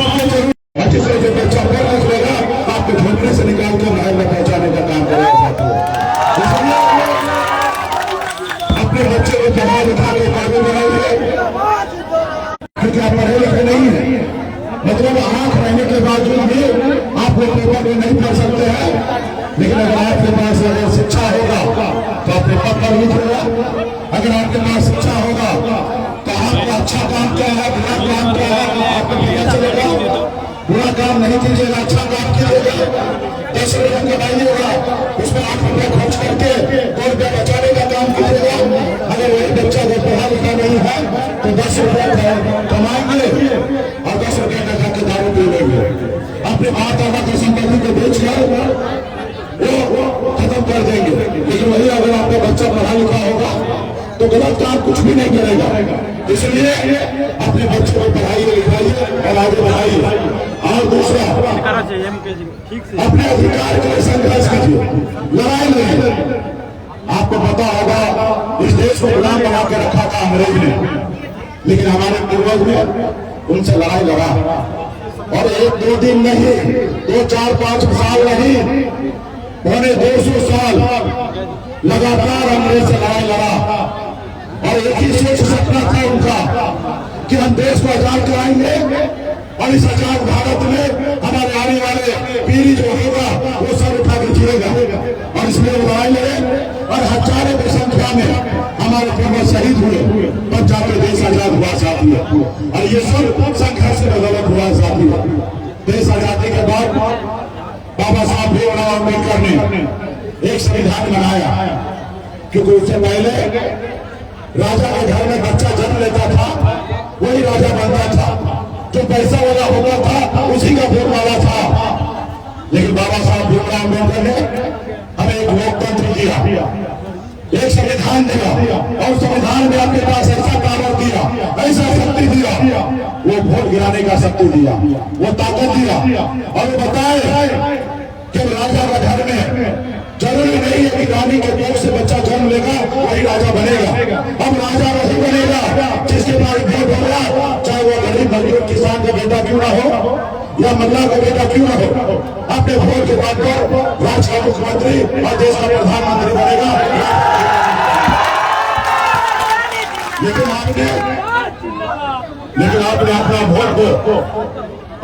जिससे जो बच्चा पढ़ लिख लेगा आपके झोंपड़े से निकाल कर महल में पहुंचाने का काम करेगा। अपने बच्चे को जमा उठा के काबू बनाइए, क्योंकि आप पढ़े लिखे नहीं है। मतलब आंख रहने के बावजूद भी आप लोग पेपर में नहीं पढ़ सकते हैं, लेकिन अगर आपके पास अगर शिक्षा होगा तो आप पेपर पढ़ लीजिएगा। अगर आपके पास शिक्षा होगा तो आपका अच्छा काम क्या है, बुरा काम क्या है, आपको पता चलेगा। बुरा काम नहीं कीजिएगा, अच्छा काम कीजिएगा। 10 रुपये कमाइएगा, उसमें 8 रुपये खर्च करके 2 रुपये बचाने का काम कीजिएगा। अगर वही बच्चा जो पढ़ा लिखा नहीं है तो 10 रुपये कमाएंगे और 10 रुपये का खाके दारू पी लेंगे। अपने माता की संपत्ति को बेचकर वो खत्म कर देंगे। लेकिन वही अगर आपका बच्चा पढ़ा लिखा होगा तो गलत काम कुछ भी नहीं करेगा। इसलिए अपने बच्चों को पढ़ाइए लिखाइए और आगे बढ़ाइए। और दूसरा, अपने अधिकार के लिए संघर्ष कीजिए, लड़ाई लड़िए। आपको पता होगा इस देश को गुलाम बना के रखा था अंग्रेज ने, लेकिन हमारे पूर्वज ने उनसे लड़ाई लड़ा और 1-2 दिन नहीं, 2, 4, 5 साल नहीं, पौने 200 साल लगातार अंग्रेज से लड़ाई लड़ा। और एक ही सोच सपना था उनका कि हम देश को आजाद कराएंगे और इस आजाद भारत में हमारे आने वाले पीढ़ी जो होगा वो सर उठा के जिएगा। और इसमें लड़ाई लड़े और हजारों की संख्या में हमारे पूर्वज शहीद हुए, तब जाके देश आजाद हुआ साथी। और ये सब संघर्ष में गलत हुआ साथी। देश आजादी के बाद बाबा साहब भीमराव अम्बेडकर ने एक संविधान बनाया, क्योंकि उससे पहले राजा के घर में बच्चा जन्म लेता था, वही राजा बनता था। जो पैसा वाला होता था उसी का वोट वाला था। लेकिन बाबा साहब भीमराव अम्बेडकर ने हमें एक लोकतंत्र दिया, एक संविधान दिया, और संविधान में आपके पास ऐसा पावर दिया, ऐसा शक्ति दिया, वो वोट गिराने का शक्ति दिया, वो ताकत दिया। और वो बताए कि राजा का घर में जरूरी नहीं है कि रानी के पेट से बच्चा जन्म लेगा वही राजा बनेगा। अब राजा वही बनेगा जिसके पास वोट होगा, चाहे वो गरीब मजदूर किसान का बेटा क्यों ना हो या मल्ला का बेटा क्यों ना हो। अपने वोट के बाद पर राज्य का मुख्यमंत्री और देश का प्रधानमंत्री बनेगा। लेकिन आपने अपना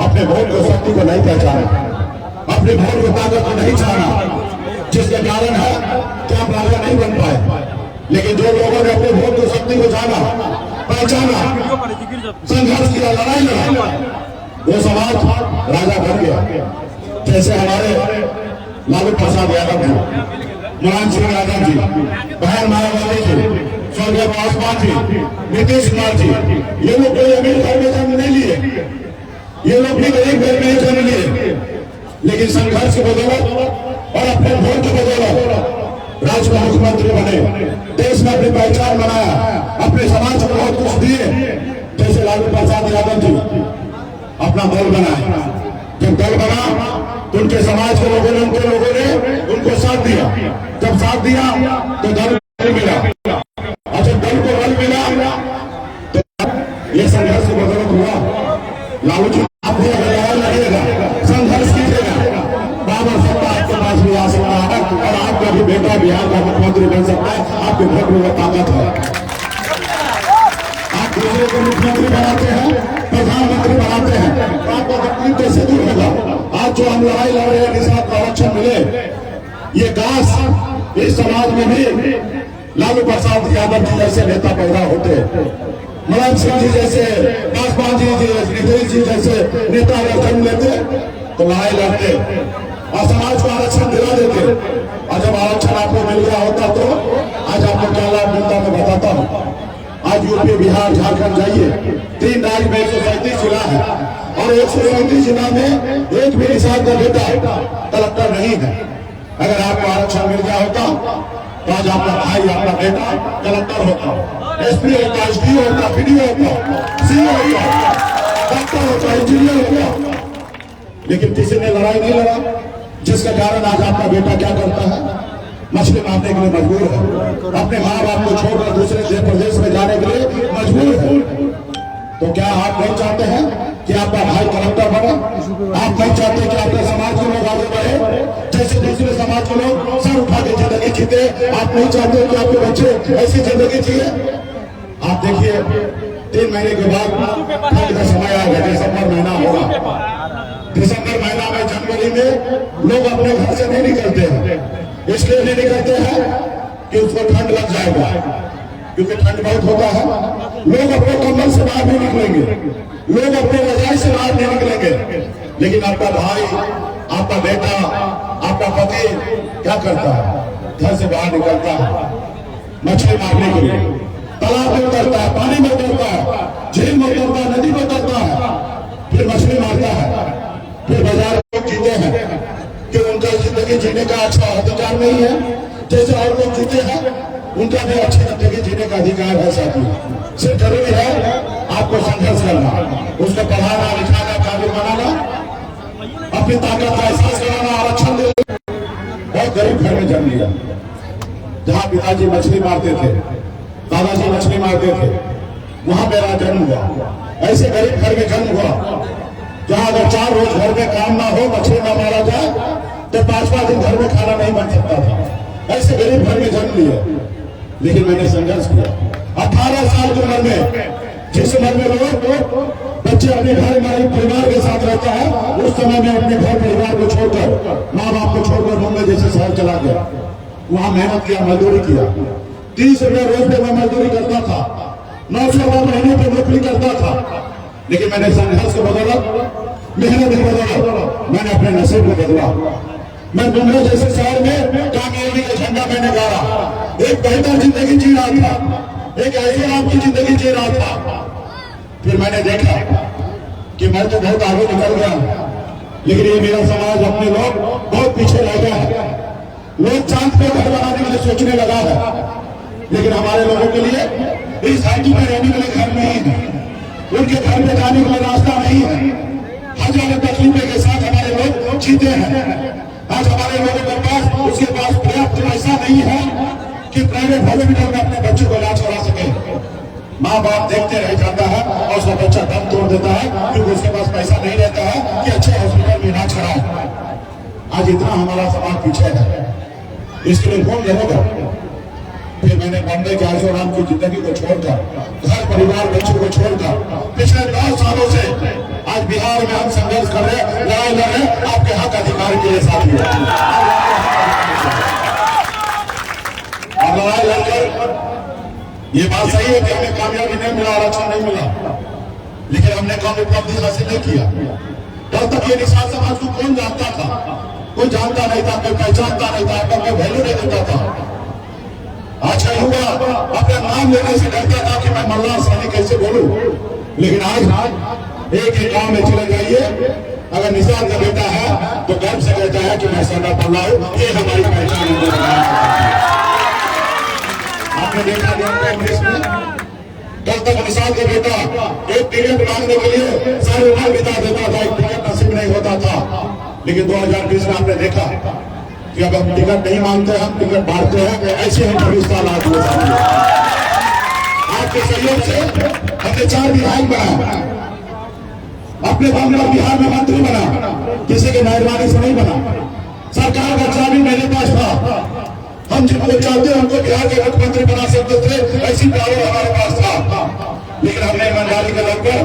अपने वोट को शक्ति को नहीं पहचाना, अपने वोट की ताकत को नहीं जाना, जिसके कारण है कि आप राजा नहीं बन पाए। लेकिन जो लोगों ने अपने वोट की शक्ति को जाना, पहचाना, संघर्ष किया, लड़ाई लड़ा, वो समाज राजा बन गया। जैसे हमारे लालू प्रसाद यादव जी, मुलायम सिंह यादव जी, बहन मायावती जी, स्वर्गीय पासवान जी, नीतीश कुमार जी, ये लोग कोई अमीर घर में जन्म नहीं लिए, ये लोग भी गरीब घर में जन्म लिए, लेकिन संघर्ष के बदौलत और अपने वोट के बदौलत राज्य का मुख्यमंत्री बने, देश में अपनी पहचान बनाया, अपने समाज को बहुत कुछ दिए। जैसे लालू प्रसाद यादव जी अपना दल बनाए, जब दल बना तो उनके समाज के लोगों ने उनको साथ दिया। जब साथ दिया तो दल मिला, और जब दल को बल मिला तो ये संघर्ष के बदौलत हुआ। लालू जी आप भी अगर लड़ाई लड़िएगा, संघर्ष कीजिएगा, बाबा सत्ता आपके पास भी आ सकता है और आपका भी बेटा बिहार का मुख्यमंत्री बन सकता है। आपके वोट में ताकत है। आप दूसरे को मुख्यमंत्री बनाते हैं, प्रधानमंत्री बनाते हैं, आपका तकलीफ कैसे दूर होगा। आज जो हम लड़ाई लड़ रहे हैं, निषाद का आरक्षण मिले, ये काश इस समाज में भी लालू प्रसाद यादव जी जैसे नेता पैदा होते, मुलायम सिंह जी जैसे, पासवान जी, नीतीश जी जैसे नेता अगर जन्म लेते तो लड़ाई लड़ते और समाज को आरक्षण दिला देते। और जब आरक्षण आपको मिल गया होता तो आज आपको क्या लाभ मिलता मैं बताता हूँ। आज यूपी, बिहार, झारखंड जाइए, 3 राज्य में 137 जिला है और 137 जिला में एक भी निषाद का बेटा कलेक्टर नहीं है। अगर आपको आरक्षण मिल गया होता तो आज आपका भाई, आपका बेटा कलेक्टर होता, एसपी होता, एसडीओ होता, पीडीओ होता, सीओ होता, डॉक्टर होता, इंजीनियर होता। लेकिन किसी ने लड़ाई नहीं लड़ा, जिसके कारण आज आपका बेटा क्या करता है, मछली मारने के लिए मजबूर है, अपने माँ बाप को छोड़कर दूसरे प्रदेश में जाने के लिए मजबूर है। तो क्या आप नहीं चाहते हैं कि आपका भाई कलेक्टर आप नहीं चाहते कि आपके समाज के लोग आगे बढ़े, जैसे दूसरे समाज के लोग सर उठा के जिंदगी जीते। आप नहीं चाहते कि आपके बच्चे ऐसी जिंदगी जिए। आप देखिए 3 महीने के बाद ठंड का समय आ गया, दिसंबर महीना होगा। दिसंबर महीना में, जनवरी में लोग अपने घर से नहीं निकलते हैं। इसलिए नहीं निकलते हैं कि उसको ठंड लग जाएगा, क्योंकि ठंड बहुत होता है। लोग अपने कम्बल से बाहर नहीं निकलेंगे, लोग अपने रजाई से बाहर नहीं निकलेंगे। लेकिन आपका भाई, आपका बेटा, आपका पति क्या करता है? घर से बाहर निकलता है मछली मारने के लिए, तालाब में उतरता है, पानी में उतरता है, झील में उतरता है, नदी में उतरता है, फिर मछली मारता है। फिर बाजार लोग जीते हैं कि उनका जिंदगी जीने का अच्छा अधिकार नहीं है, जैसे और लोग जीते हैं उनका भी अच्छी जिंदगी जीने का अधिकार है। साथी, सिर्फ जरूरी है आपको संघर्ष करना, उसको पढ़ाना, लिखाना, काबिल बनाना, अपनी ताकत का एहसास कराना, आरक्षण देना। बहुत गरीब घर में जन्म लिया, जहाँ पिताजी मछली मारते थे, दादाजी मछली मारते थे, वहां मेरा जन्म हुआ। ऐसे गरीब घर में जन्म हुआ जहाँ अगर 4 रोज घर में काम ना हो, मछली ना मारा जाए, तो 5वां दिन घर में खाना नहीं बन सकता था। ऐसे गरीब घर में जन्म लिया, लेकिन मैंने संघर्ष किया। 18 साल की उम्र में, जिस उम्र में लोग बच्चे अपने घर में परिवार के साथ रहता है, उस समय में अपने घर परिवार को छोड़कर, माँ बाप को छोड़कर मुंबई जैसे शहर चला गया। वहां मेहनत किया, मजदूरी किया। 30 रुपये रोज पे मैं मजदूरी करता था, 900 रुपये महीने पे नौकरी करता था। लेकिन मैंने संघर्ष को बदला, मेहनत को बदला, मैंने अपने नसीब को बदला। मैं मुंबई जैसे शहर में कामयाबी का झंडा मैंने गाड़ा, एक बेहतर जिंदगी जी रहा था, एक ऐसे आपकी जिंदगी जी रहा था। फिर मैंने देखा कि मैं तो बहुत आगे निकल गया, लेकिन ये मेरा समाज, अपने लोग बहुत पीछे रह गया है। लोग चांद पे घर बनाने के लिए सोचने लगा है, लेकिन हमारे लोगों के लिए इस धरती में रहने के लिए घर नहीं है, उनके घर में जाने का रास्ता नहीं है। हजारों तकलीफों के साथ हमारे लोग जीते हैं। आज हमारे लोगों के पास, उसके पास पर्याप्त पैसा नहीं है कि प्राइवेट हॉस्पिटल में अपने बच्चों को इलाज करा सके। माँ बाप देखते रह जाता है और उसका बच्चा दम तोड़ देता है, क्योंकि उसके पास पैसा नहीं रहता है कि अच्छे हॉस्पिटल में इलाज कराए। आज इतना हमारा समाज पीछे है, इसके लिए कौन लड़ेगा? फिर मैंने बॉम्बे के आशोराम की जिंदगी को छोड़कर, घर परिवार बच्चों को छोड़कर, पिछले 9 सालों से आज बिहार में हम संघर्ष कर रहे हैं, लड़ाई लड़ रहे हैं आपके हक अधिकार के लिए। साथियों, और लड़ाई लड़कर ये बात सही है कि हमें कामयाबी नहीं मिला, आरक्षण नहीं मिला, लेकिन हमने कौन उपलब्धि हासिल नहीं किया। तब तक ये निषाद समाज को कौन जानता था? कोई जानता नहीं था, कोई पहचानता नहीं था, कोई वैल्यू नहीं देता था। अच्छा युवा अपने नाम लेने से डरता था कि मैं मल्लाह सानी कैसे बोलूं, लेकिन आज एक गांव में चले जाइए, अगर निषाद का बेटा है तो गर्व से कहता है कि मैं सरदार मल्लाह हूं। ये हमारी पहचान है। आपने देखा कांग्रेस में कल तक निषाद का बेटा एक टिकट मांगने के लिए सारे उम्र बिता देता था, एक टिकट नसीब नहीं होता था। लेकिन 2020 में आपने देखा कि अब हम टिकट नहीं मांगते, हम टिकट बांटते हैं। ऐसे हम 24 साल आज हुए। आपके सहयोग से हमने 4 विधायक बनाया, अपने बंगला बिहार में मंत्री बना, किसी के मेहरबानी से नहीं बना। सरकार का चाबी मेरे पास था, हम जिनको चाहते उनको बिहार के मुख्यमंत्री बना सकते थे, ऐसी पावर हमारे पास था। लेकिन हमने ईमानदारी के दम पर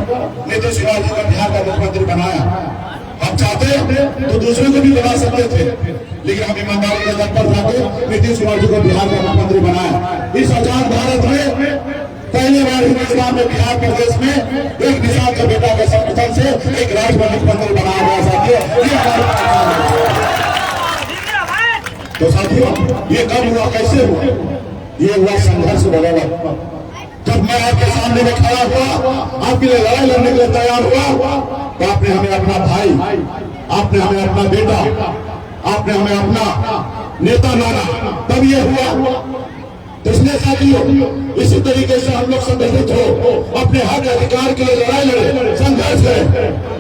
नीतीश कुमार जी को बिहार का मुख्यमंत्री बनाया। हम चाहते तो दूसरे को भी बना सकते थे, लेकिन हम ईमानदारी के दम पर जाके नीतीश कुमार जी को बिहार का मुख्यमंत्री बनाया। इस आजाद भारत में पहली बार हिंदुस्तान में बिहार प्रदेश में एक निषाद के बेटा के समर्थन से एक राज्य में मुख्यमंत्री बनाया गया। साथियों, ये हमारे तो साथियों, ये कब हुआ, कैसे हुआ? ये हुआ संघर्ष बदौलत। जब मैं आपके सामने में खड़ा हुआ, आपके लिए लड़ाई लड़ने के लिए तैयार हुआ, तो आपने हमें अपना भाई, आपने हमें अपना बेटा, आपने हमें अपना नेता माना, तब ये हुआ। तो इसलिए साथियों, इसी तरीके से हम लोग संगठित हो, अपने हक अधिकार के लिए लड़ाई लड़े, संघर्ष करें,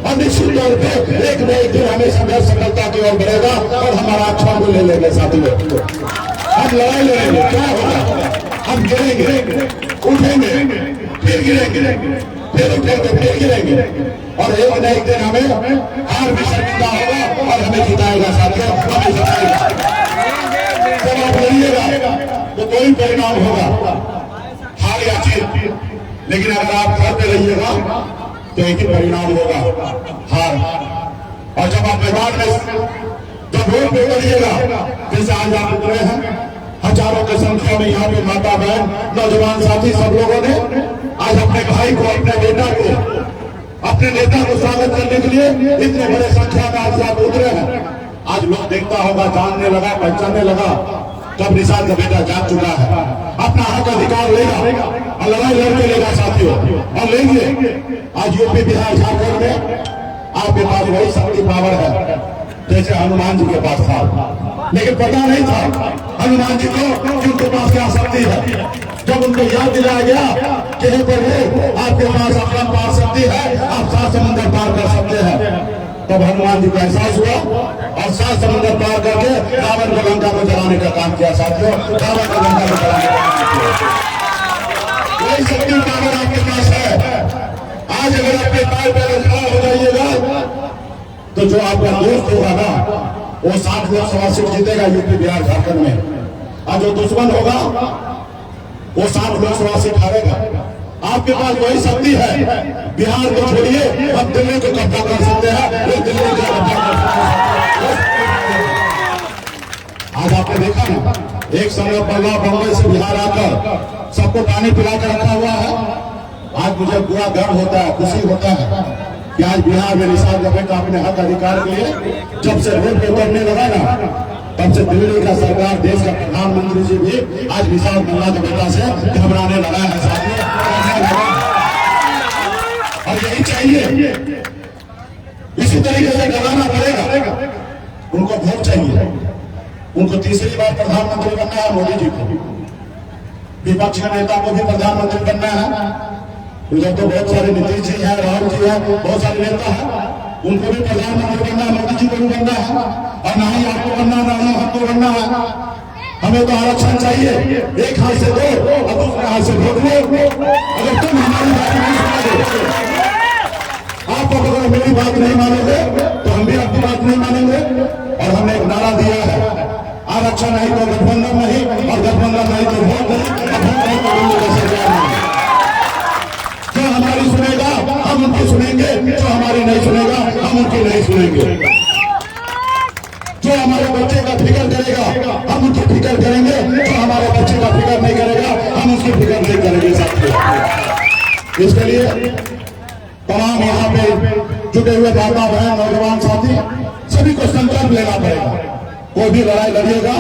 और निश्चित तौर पे एक न एक दिन हमें संघर्ष सफलता की ओर बढ़ेगा और हमारा अच्छा मूल्य ले लेंगे। साथियों, हम लड़ाई लड़ेंगे, क्या होगा? हम गिरेंगे, उठेंगे, फिर गिरेंगे, फिर उठेंगे, फिर गिरेंगे, और एक न एक दिन हमें हार भी शर्मिंदा होगा और हमें जिताएगा साथियों, हमें जिताएगा। जब आप लड़िएगा तो कोई परिणाम होगा, हार या जीत, लेकिन अगर आप घर पे रहिएगा तो एक ही परिणाम होगा, हार। और जब आप मैदान में जब रोड पे उतरिएगा, जैसे आज आप उतरे हैं, हजारों की संख्या में यहाँ पे माता बहन नौजवान साथी सब लोगों ने आज अपने भाई को, अपने बेटा को, अपने नेता को स्वागत करने के लिए इतने बड़े संख्या में आज आप उतरे हैं। आज लोग देखता होगा, जानने लगा, पहचानने लगा, तब निषाद का बेटा जाग चुका है, अपना हक अधिकार लेगा और लड़ाई लड़के लेगा साथियों, और लेंगे। आज यूपी, बिहार, झारखंड में आपके पास वही शक्ति पावर है जैसे हनुमान जी के पास था, लेकिन पता नहीं था हनुमान जी को कि उनके पास क्या शक्ति है। जब उनको याद दिलाया गया कि हे प्रभु, आपके पास अपना पार शक्ति है, आप 7 समुद्र पार कर सकते हैं, तब हनुमान जी को एहसास हुआ और 7 समुद्र पार करके रावण को लंका को जलाने का काम किया साथियों, रावण को लंका को जलाने का काम किया। वही शक्ति पावर आपके पास है। आज अगर अपने पैर पर खड़ा हो जाइएगा तो जो आपका दोस्त होगा ना, वो 60 लोकसभा सीट जीतेगा यूपी, बिहार, झारखंड में, और जो दुश्मन होगा वो 60 लोकसभा सीट हारेगा। आपके पास वही शक्ति है। बिहार को छोड़िए, अब दिल्ली को कब्जा कर सकते हैं, वो दिल्ली को कब्जा कर सकते हैं। आज आपने देखा ना, एक समय बल्ला बम्बई से बिहार आकर सबको पानी पिला कर रखा हुआ है। आज मुझे पूरा गर्व होता है, खुशी होता है कि आज बिहार में निषाद का बेटा अपने हक अधिकार के लिए जब से रोड पे उतरने लगा ना, तब से दिल्ली का सरकार, देश का प्रधानमंत्री जी भी आज निषाद मुल्ला के बेटा से घबराने लगा है साथियों, और यही चाहिए। इसी तरीके से डराना पड़ेगा। उनको वोट चाहिए, उनको तीसरी बार प्रधानमंत्री बनना है मोदी जी को, विपक्ष के नेता को भी प्रधानमंत्री बनना है। उधर तो बहुत सारे नीतीश जी हैं, राहुल जी हैं, बहुत सारे नेता हैं, उनको भी प्रधानमंत्री बनना है, मोदी जी को भी बनना है, और ना ही आपको बनना, ना ही हमको बनना है। हमें तो आरक्षण चाहिए, एक हाथ से दो और दूसरे हाथ से वोट लो। अगर तुम हमारी बात नहीं सुनोगे, आप अगर मेरी बात नहीं मानोगे तो हम भी आपकी बात नहीं मानेंगे। और हमने एक नारा दिया है, आरक्षण नहीं तो गठबंधन नहीं, और गठबंधन नहीं तो वोट नहीं, और वोट नहीं तो दिल्ली का सरकार नहीं। जो हमारी सुनेगा हम उनकी सुनेंगे, जो हमारी नहीं सुनेगा हम उनकी नहीं सुनेंगे। जो हमारे बच्चे का फिक्र करेगा हम उनकी फिक्र करेंगे, जो हमारे बच्चे का फिक्र नहीं करेगा हम उसकी फिक्र नहीं करेंगे साथियों। इसके लिए तमाम यहाँ पे जुटे हुए माता बहन नौजवान साथी सभी को संकल्प लेना पड़ेगा। कोई भी लड़ाई लड़िएगा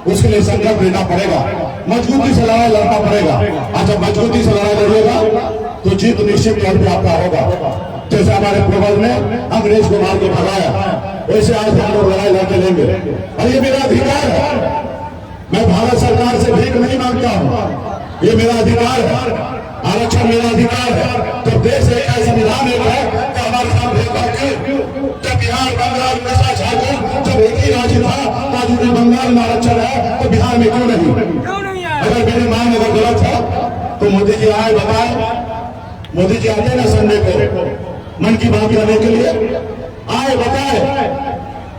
उसके लिए संकल्प लेना पड़ेगा, मजबूती से लड़ाई लड़ना पड़ेगा। और जब मजबूती से लड़ाई लड़िएगा तो जीत निश्चित तौर पर आपका होगा। जैसे हमारे पूर्वज ने अंग्रेज को मार के भगाया, वैसे आज हम लोग लड़ाई लड़के लेंगे। और ये मेरा अधिकार है, मैं भारत सरकार से भीख नहीं मांगता हूँ, ये मेरा अधिकार है, आरक्षण मेरा अधिकार है। तो देश एक ऐसा संविधान है कि हमारे साथ जब बिहार, बंगाल, उड़ीसा, झारखंड जब एक ही राज्य था, तो आज बंगाल में आरक्षण है तो बिहार में क्यों नहीं? अगर मेरी मांग अगर गलत है तो मोदी जी आए बताए, मोदी जी आते ना संडे को मन की बात करने के लिए, आए बताए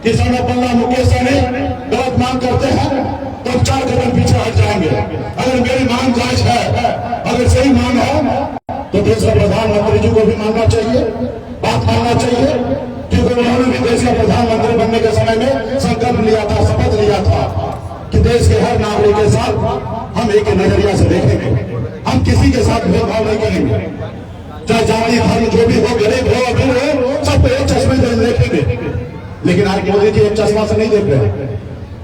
कि सरपल्ला मुकेश सहनी गलत मांग करते हैं तो 4 कदम पीछे हट जाएंगे। अगर मेरी मांग जायज है, अगर सही मांग है तो देश के प्रधानमंत्री जी को भी मानना चाहिए, बात मानना चाहिए, क्योंकि उन्होंने भी देश का प्रधानमंत्री बनने के समय में संकल्प लिया था, शपथ लिया था कि देश के हर नागरिक के साथ हम एक नजरिया से देखेंगे, हम किसी के साथ भेदभाव नहीं करेंगे, चाहे जाति धर्म जो भी हो, गरीब हो अमीर हो, सबको एक चश्मे से देखेंगे। लेकिन आज मोदी जी एक चश्मा से नहीं देख रहे,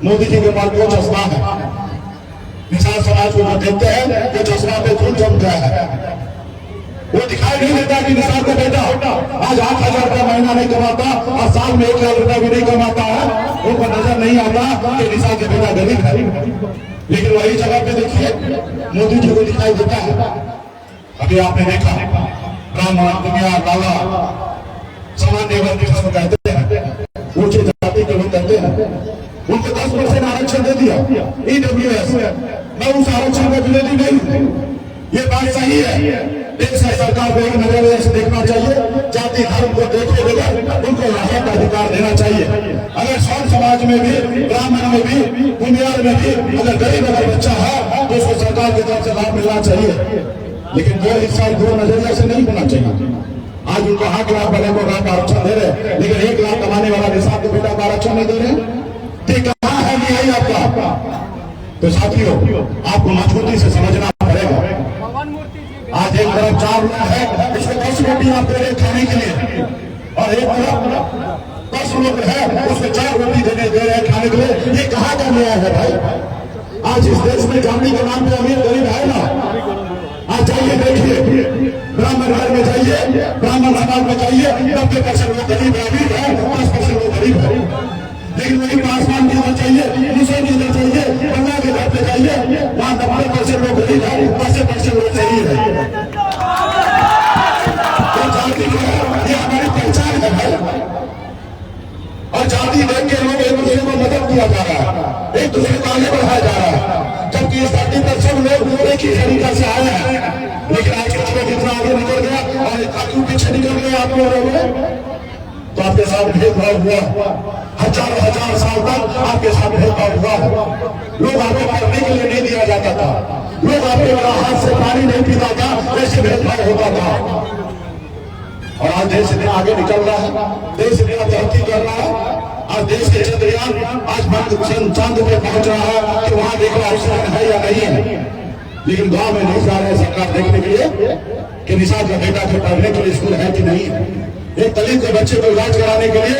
मोदी जी के पास 2 चश्मा है। निषाद समाज को देखते हैं कि चश्मा पे खून जम गया है, वो दिखाई नहीं देता कि निषाद का बेटा आज 8,000 रुपया महीना नहीं कमाता और साल में 1 लाख रुपया भी नहीं कमाता है, उनको नजर नहीं आता कि निषाद का बेटा गरीब है। लेकिन वही जगह पे देखिए मोदी जी को दिखाई देता है। अभी आपने देखा ब्राह्मण, दुनिया, लाला, सामान्य वर्ग जिसको कहते हैं, ऊंची जाति के लोग कहते हैं, उनको 10% आरक्षण दे दिया EWS। मैं उस आरक्षण का विरोधी नहीं हूँ, ये बात सही है, देश है सरकार को एक नजरिए से देखना चाहिए, जाति धर्म को देखे बगैर उनको रहने का अधिकार देना चाहिए। अगर सौर समाज में भी, ब्राह्मण में भी, बुनियाद में भी अगर गरीब अगर बच्चा है तो उसको सरकार की तरफ से लाभ मिलना चाहिए, लेकिन दो हिस्सा दो नजरिए से नहीं होना चाहिए। आज उनको 8 लाख वाले को आरक्षण दे रहे, लेकिन 1 लाख कमाने वाला निषाद के बेटा को आरक्षण नहीं दे रहे। कहाँ है न्याय आपका? तो साथियों, आपको मजबूती से समझना पड़ेगा। आज एक तरफ 4 लोग है, उसको 10 रोटी आप दे रहे खाने के लिए, और एक तरफ 10 लोग है, उसको 4 रोटी दे रहे हैं खाने के लिए। ये कहाँ का न्याय है भाई? आज इस देश में जाति के नाम पे अमीर गरीब है ना। आज जाइए देखिए, ब्राह्मण घर में जाइए, ब्राह्मण समाज में जाइए, 90% लोग गरीब है, अमीर है, 10% लोग गरीब है। लेकिन वही पासवान की इधर चाहिए, मुसलमान की इधर चाहिए, बंगाल के घर पे जाइए, वहां 90% लोग गरीब है, 10% लोग सही है। तो जाति जो है ये हमारी पहचान है भाई, और जाति देख के लोग एक दूसरे को मदद किया जा रहा है, एक दूसरे को आगे बढ़ाया जा रहा है, जबकि इस धरती पर सब लोग एक ही तरीका से आए हैं। लेकिन आज के समय कितना आगे निकल गया और काफी पीछे निकल गए आप लोग। तो आपके साथ भेदभाव हुआ, हजार साल तक आपके साथ भेदभाव हुआ। लोग आपको पढ़ने के लिए नहीं दिया जाता था, लोग आपके हाथ से पानी नहीं पीता था, ऐसे भेदभाव होता था। और आज देश इतना आगे निकल रहा है, देश इतना तरक्की कर रहा है। आज देश के चंद्रयान आज चांद पे पहुंच रहा है कि वहां देखो ऑक्सीजन है या नहीं है। लेकिन गांव में नहीं जा रहे सरकार देखने के लिए कि निषाद का बेटा के पढ़ने के लिए स्कूल है कि नहीं है, एक दलित के बच्चे को इलाज कराने के लिए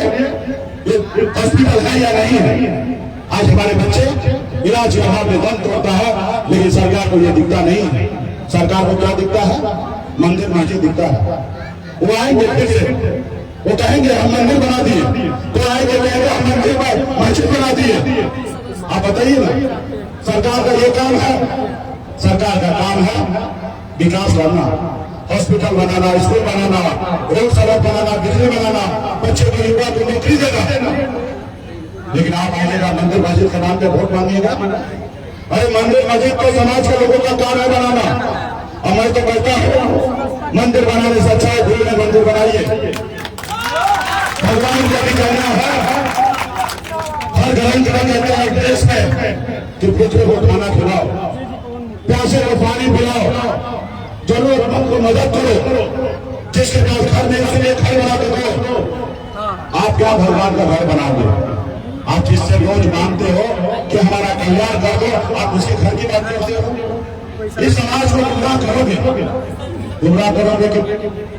हॉस्पिटल है या नहीं है। आज हमारे बच्चे इलाज के अभाव में दम तोड़ता है, लेकिन सरकार को यह दिखता नहीं है। सरकार को क्या दिखता है? मंदिर मस्जिद दिखता है। वो आएंगे फिर से, वो कहेंगे हम मंदिर बना दिए, तो आएंगे कहेंगे हम मंदिर मस्जिद बना दिए। आप बताइए ना, सरकार का ये काम है? सरकार का काम है विकास करना, हॉस्पिटल बनाना, स्कूल बनाना, रोड सड़क बनाना, बिजली बनाना, बच्चे को युवा को नौकरी देना। लेकिन आप आइएगा मंदिर मस्जिद के नाम पे वोट मांगिएगा। अरे मंदिर मस्जिद तो समाज के लोगों का काम है बनाना, और मैं तो कहता हूँ मंदिर बनाने से अच्छा है भूल में मंदिर बनाइए। भगवान को भी कहना है, हर ग्रंथ में कहते हैं देश में कि पुत्र को खाना खिलाओ, प्यासे को पानी पिलाओ, जरूरतमंद को मदद करो, जिसके पास घर नहीं उसके घर बना दो। आप क्या भगवान का घर बनाओगे? आप जिससे रोज मांगते हो कि हमारा कल्याण कर दो, आप उसके घर की बात करते हो। इस समाज को गुमराह करोगे कि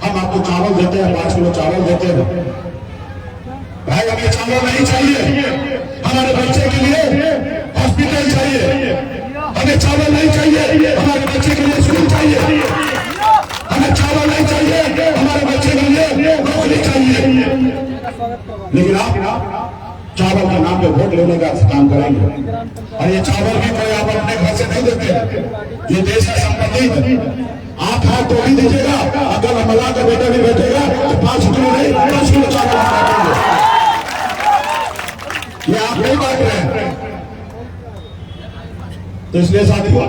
हम आपको चावल देते हैं, 5 किलो चावल देते हैं। भाई हमें चावल नहीं चाहिए, हमारे बच्चे के लिए हॉस्पिटल चाहिए। हमें चावल नहीं चाहिए, हमारे बच्चे के लिए स्कूल चाहिए। हमें चावल नहीं चाहिए, हमारे बच्चे के लिए नौकरी चाहिए। लेकिन आप चावल के नाम पे वोट लेने का काम करेंगे, और ये चावल भी कोई आप अपने घर से नहीं देते, ये देश की संपत्ति है। आप हाथ तो भी दीजिएगा, अगर अमला का बेटा भी बैठेगा तो 5 किलो नहीं 10 किलो चावल बांटेंगे। ये आप नहीं बांट रहे हैं। तो इसलिए साथियों,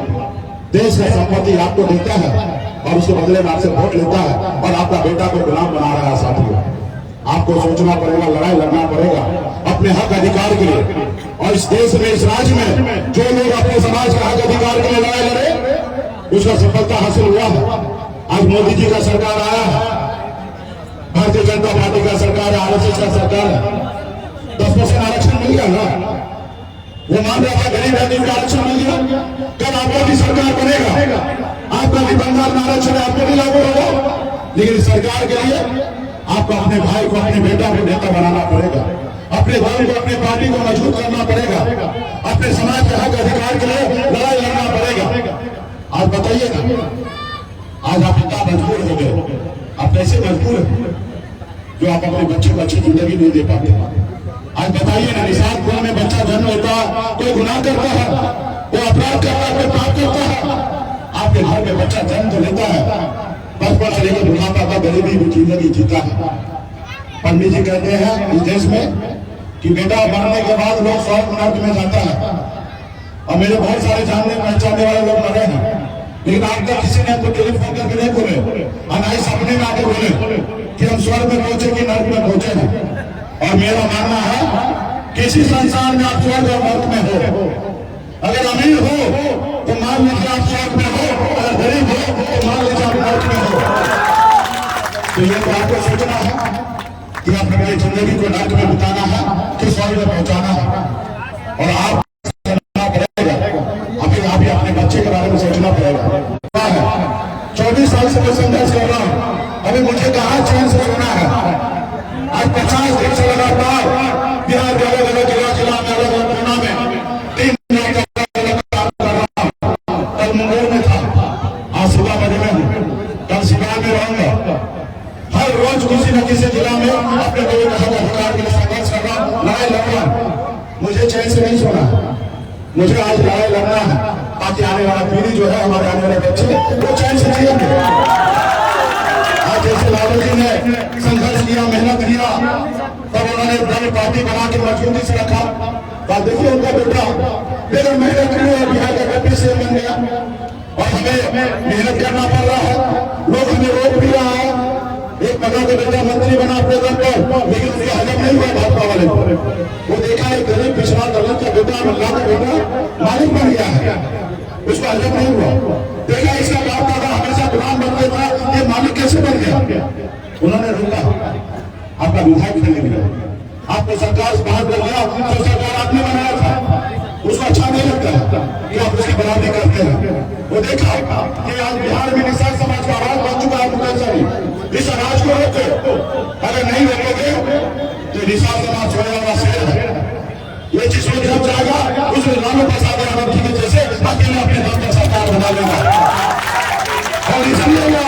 देश का संपत्ति आपको देता है और उसके बदले में आपसे वोट लेता है, और आपका बेटा को गुलाम बना रहा है। साथियों, आपको सोचना पड़ेगा, लड़ाई लड़ना पड़ेगा अपने हक अधिकार के लिए। और इस देश में, इस राज्य में जो लोग अपने समाज का हक अधिकार के लिए लड़ाई लड़े, उसका सफलता हासिल हुआ है। आज मोदी जी का सरकार आया है, भारतीय जनता पार्टी का सरकार है, RSS का सरकार है, 10% आरक्षण मिल गया ना। वो मान रहा था गरीब आदमी को आरक्षण मिल गया। कल आपका भी सरकार बनेगा, आपका भी बंगाल में आरक्षण आपको भी लागू होगा। लेकिन सरकार के लिए आपको अपने भाई को, अपने बेटा को नेता बनाना पड़ेगा, अपने धर्म को, अपने पार्टी को मजबूत करना पड़ेगा, अपने समाज के हक अधिकार के लिए लड़ाई लड़ना पड़ेगा। आज बताइए ना, आज आप इतना मजबूर हो गए, आप कैसे मजबूर हैं जो आप अपने बच्चे को अच्छी जिंदगी नहीं दे पाते? आज बताइए ना, निषादपुर में बच्चा जन्म होता है, कोई गुनाह करता है, कोई अपराध करता है, कोई पाप करता है, आपके घर में बच्चा जन्म तो लेता है, बचपन से लेकर बुढ़ापा का गरीबी की जिंदगी जीता है। पंडित जी कहते हैं इस देश में कि बेटा मरने के बाद लोग 100 नर्क में जाता है, और मेरे बहुत सारे जानने पहचानने वाले लोग मरे हैं, लेकिन आप तक किसी ने तो टेलीफोन करके नहीं बोले और ना ही सपने में आके बोले कि हम स्वर्ग में पहुंचे कि नर्क में पहुंचे हैं। और मेरा मानना है किसी संसार में आप स्वर्ग और नर्क में हो, अगर अमीर हो तो मान लीजिए आप स्वर्ग में हो, अगर गरीब हो तो मान लीजिए आप नर्क में हो। तो ये तो आपको सोचना है कि आपने मेरी जिंदगी को नर्क में बिताना है कि स्वर्ग में पहुंचाना है। और आप अभी अपने बच्चे के बारे में सोचना पड़ेगा। 24 साल से मैं संघर्ष कर रहा हूँ, अभी मुझे कहाँ चैन से सोना है। आज 50 दिन से लगातार बिहार के अलग अलग जिला में अलग अलग कोना में 3 दिन काम कर रहा हूँ। कल मुंगेर में था, आज सुबह बजे में हूँ, कल शिकार में रहूंगा। हर रोज किसी न किसी जिला में अपने अधिकार के लिए संघर्ष कर रहा हूँ, लड़ाई लड़ रहा हूँ। मुझे चैन से नहीं सोना, मुझे आज लड़ाई लड़ना है ताकि आने वाला पीढ़ी जो है, हमारे आने वाले बच्चे वो चैन से जिएंगे। आज जैसे लालू जी ने संघर्ष किया, मेहनत किया, तब उन्होंने दल पार्टी बना के मजबूती से रखा। तो देखिए उनका बेटा बगैर मेहनत किए बिहार का डिप्टी सीएम बन गया और हमें मेहनत करना पड़ रहा है। लोग हमें रोक भी रहा है। एक मगा का बेटा मंत्री बना अपने दम पर, लेकिन उसके हजम नहीं हुआ भाजपा वाले को। वो देखा एक गरीब पिछड़ा दलित का बेटा, महिला का बेटा मालिक बन गया है, उसको हजम नहीं हुआ। देखा इसका बाप दादा हमेशा गुलाम बनते था, ये मालिक कैसे बन गया। उन्होंने रोका, आपका विधायक नहीं मिला, आपको सरकार से बाहर कर दिया। जो सरकार आपने बनाया था उसको अच्छा नहीं लगता कि आप उसकी बराबरी करते हैं। वो देखा कि आज बिहार में निषाद समाज का आवाज बन चुका है। इस आवाज को रोको, अगर नहीं रोकोगे तो निषाद समाज होने वाला शेर है। ये चीज में जब जाएगा उसमें लालू प्रसाद यादव जी के जैसे अकेले अपने दम पर सरकार बना लेगा। और इसलिए मैं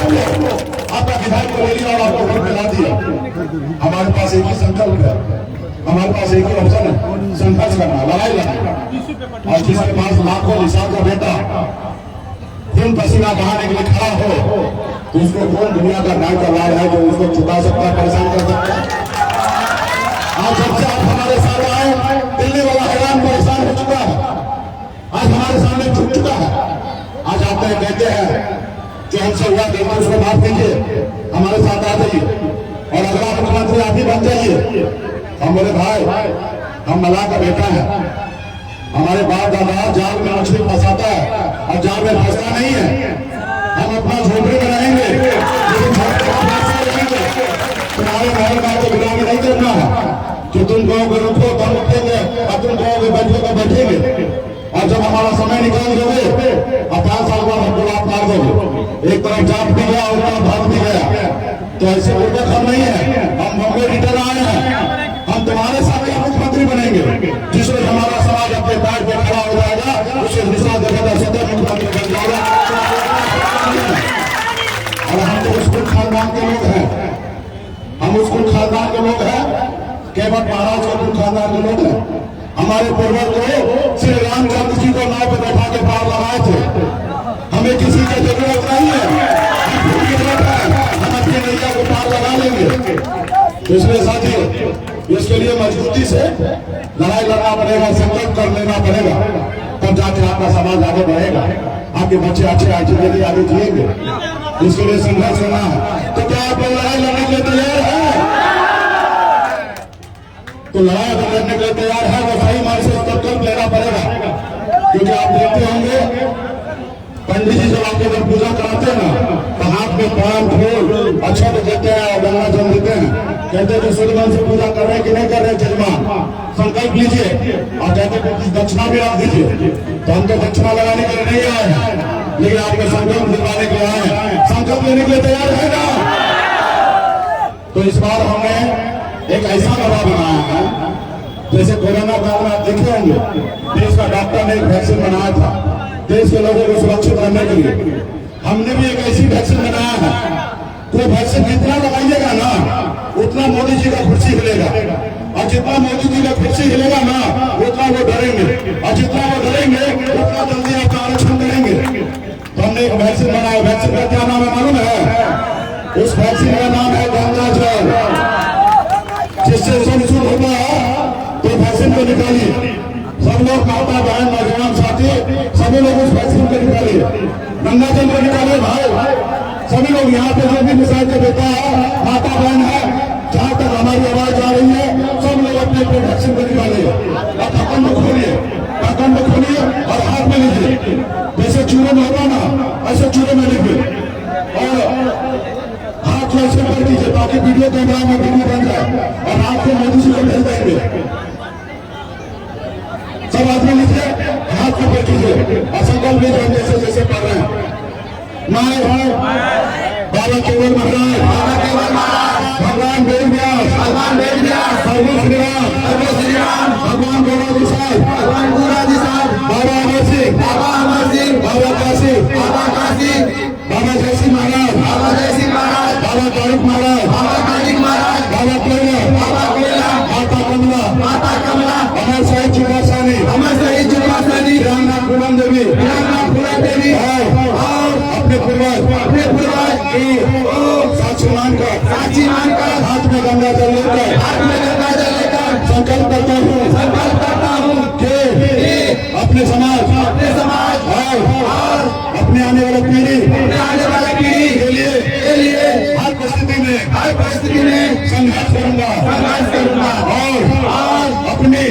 आपका विधायक को ले लिया और आपको वोट दिला दिया। हमारे पास एक ही संकल्प है, हमारे पास एक ही ऑप्शन है, संघर्ष करना, लड़ाई लड़ना। और जिसके पास लाखों निषाद का बेटा खून पसीना बहाने के लिए खड़ा हो तो उसको कौन दुनिया का न्याय करवा रहा है जो उसको चुका सकता है, परेशान कर सकता है। आज जब से आप हमारे साथ आए, दिल्ली वाला हैरान परेशान हो चुका है, आज हमारे सामने झुक चुका है। आज आप कहते हैं जो हमसे हुआ गलती उसको माफ कीजिए, हमारे साथ आ जाइए और अगला मुख्यमंत्री आप ही बन जाइए। हम बोले भाई हम मलाह का बेटा है, हमारे बाप दादा जाल में मछली फंसाता है और जाल में फंसता नहीं है। हम अपना झोपड़ी में रहेंगे, लेकिन तुम्हारे महल का तो गुलामी नहीं करना है। जो तुम कहोगे रुको तो हम उठेंगे और तुम कहोगे बैठो तो बैठेंगे। और जब हमारा समय निकाल दोगे और 5 साल बाद हमको आप मार दोगे, एक तरफ जाट भी गया और तरफ भाग भी गया। तो ऐसे बुर्बक हम नहीं है, हम बम्बे रिटर्न आए हैं। हम तुम्हारे साथ ही मुख्यमंत्री बनेंगे। जिसमें हमारा समाज अपने पैर पे खड़ा हो जाएगा, उसे निशान देखेगा, सदैव मुख्यमंत्री बन जाएगा। और हम तो उस कुल खानदान के लोग हैं, हम उस कुल खानदान के लोग हैं, केवट महाराज के कुल खानदान के लोग हैं। हमारे पूर्वज को श्री रामचंद्र जी को नाव पर बैठा के पार लगाए थे। हमें किसी की जरूरत नहीं है, हम अपनी नैया को पार लगा लेंगे। इसलिए साथियों इसके लिए मजबूती से लड़ाई लड़ना पड़ेगा, संकल्प कर लेना पड़ेगा, तब जाके आपका समाज आगे बढ़ेगा, आपके बच्चे अच्छे जिंदगी आगे जिएंगे। इसके लिए संघर्ष करना है। तो क्या आप लड़ाई लड़ने के लिए तैयार है? तो लड़ाई अगर लड़ने के लिए तैयार है वो सही मार्ग से संकल्प लेना पड़ेगा। क्योंकि आप देखते होंगे पंडित जी जब आपको जब पूजा कराते हैं ना तो हाथ में पान फूल अच्छा तो देते हैं और गंगा जल देते हैं, कहते हैं सूर्य मन से पूजा कर रहे हैं कि नहीं कर रहे हैं जजमान, संकल्प लीजिए। और कहते हैं कुछ दक्षिणा भी आप दीजिए। तो हम तो दक्षिणा लगाने के लिए नहीं आए हैं, लेकिन आपको संकल्प दिलवाने के लिए आए हैं। संकल्प लेने के लिए तैयार है ना? तो इस बार हमने एक ऐसा दवा बनाया है, जैसे कोरोना काल में आप देखे होंगे देश का डॉक्टर ने एक वैक्सीन बनाया था देश के लोगों को सुरक्षित रहने के लिए। हमने भी एक ऐसी वैक्सीन बनाया है। तो वैक्सीन जितना लगाइएगा ना उतना मोदी जी का कुर्सी हिलेगा, और जितना मोदी जी का कुर्सी हिलेगा ना उतना वो डरेंगे, और जितना वो डरेंगे उतना जल्दी आपका आरक्षण करेंगे। तो हमने एक वैक्सीन बनाया। वैक्सीन का क्या नाम है मालूम है? उस वैक्सीन का नाम है गंगा जल। जिससे शुरू होता है तो वैक्सीन को निकालिए। सब लोग माता बहन नौजवान साथी सभी लोग उस वैक्सीन को निकालिए, गंगा जल को निकालिए भाई। सभी लोग यहाँ पे जो भी मिसाइल का बेटा है, माता बहन है, जहाँ तक हमारी आवाज आ रही है, सब लोग अपने अपने वैक्सीन को निकालिए। अब ढक्कन को खोलिए, ढक्कन को खोलिए और हाथ में लीजिए, जैसे चूरे में होगा ना ऐसे चूरे में लीजिए और हाथ को ऐसे कर दीजिए ताकि वीडियो कैमरा में वीडियो बन जाए और हाथ को मोदी जी को भेज देंगे। सब आदमी लीजिए, हाथ को कर दीजिए और संकल्प लीजिए हम जैसे जैसे पढ़ रहे हैं। नाय भाई बाबा केवल महाराज, भगवान वेद व्यास, सर्व श्री राम, भगवान गौराजी साहब, बाबा अमर सिंह, बाबा काशी, बाबा जयसिंह महाराज, बाबा तारिक महाराज, बाबा कोयला, माता कमला, अमर शहीद चुकासानी, रामनाथ पूनम देवी और अपने पूर्वज साक्षी मानकर हाथ में गंगा जल लेकर संकल्प करता हूँ कि अपने समाज और अपने आने वाले पीढ़ी के लिए हर परिस्थिति में संघर्ष करूंगा और अपनी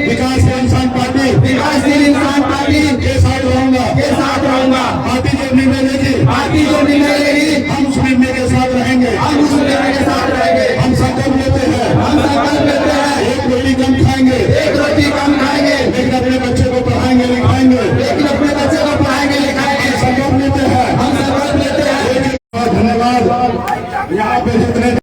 विकासशील इंसान पार्टी के साथ रहूंगा। पार्टी जो निर्णय लेगी हम उस निर्णय के साथ रहेंगे। हम संकल्प लेते हैं एक रोटी कम खाएंगे,